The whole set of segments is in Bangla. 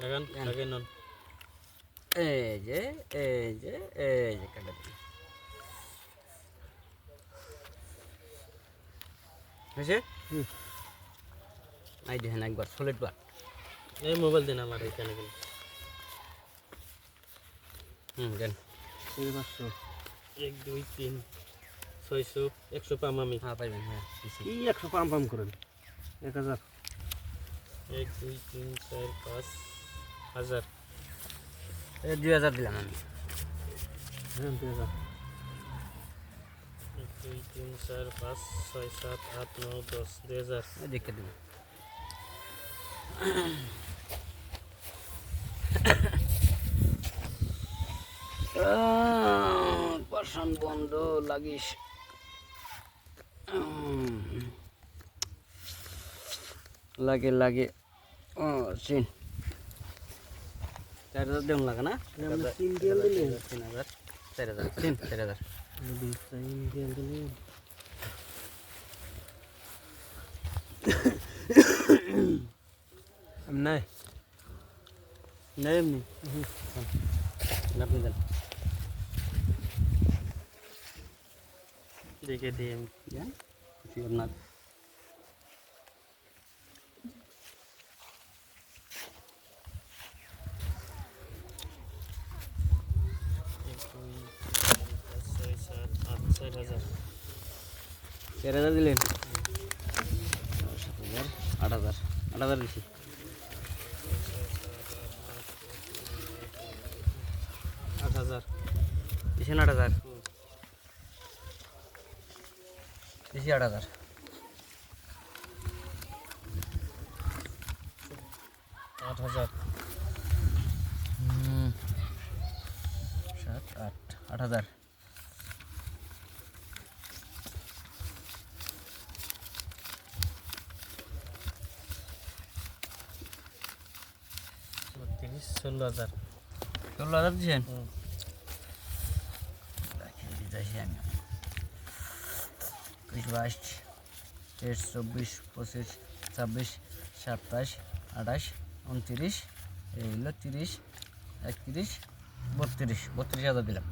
লাগান লাগাই নন এই যে কাটা দিন হয়েছে এই দেখেন একবার সলিড বার এই মোবাইল দিন আমার এখানে কেন দেন 500 1 2 3 600 100 পাম আমি হ্যাঁ পাইবেন হ্যাঁ কি 100 পাম পাম করেন 1000 1 2 3 4 5 1000 এই 2000 দিলাম আমি হ্যাঁ 2000 1 2 3 4 5 6 7 8 9 10 2000 দেখে দিন পাশান বন্ধ লাগিস লাগে ও সিন 4000 দেন লাগে না 3 দিন দিলেন 3000 4000 সিন 4000 3 দিন দিলেন নাই নাই এমনি আপনি দেন দেখে দিই আমি দেন কিছু আপনার চার হাজার দিলেন 7,000 8,000 দিছি 8000 দিছেন 8,000 দিছি 8,000 8000 7 8 8,000 16,000 16,000 দিছেন হুম। দিতেছি আমি 21 22 23 24 26 27 28 29 এই হলো 30 31 32,000 দিলাম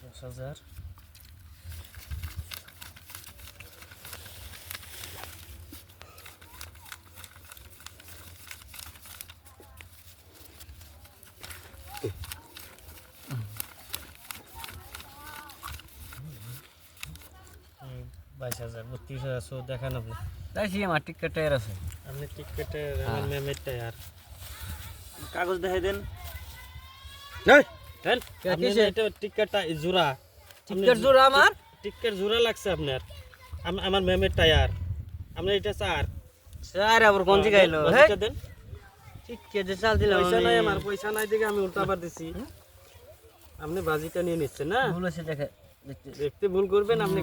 দশ হাজার বাইশ হাজার 32,000 সো দেখান আপনি দেখছি আমার টিকিট টায়ার আছে আপনি টিকেটের আমার মেমের টায়ার কাগজ দেখাই দেন দেন আপনি কিসের? এটা টিকেটটা জোড়া টিকিট জোড়া আমার টিকেট জোড়া লাগছে আপনার আমার মেমের টায়ার আপনি এটা চার স্যার আবার কোন জায়গায় এলো হ্যাঁ বাজিটা দেন টিকিট যে চাল দিলাম পয়সা নাই আমি। আমার পয়সা নাই দেখে আমি উল্টা আবার দিছি আপনি বাজিটা নিয়ে নিচ্ছেন না ভুল হয়েছে দেখে দেখতে ভুল করবেন আপনি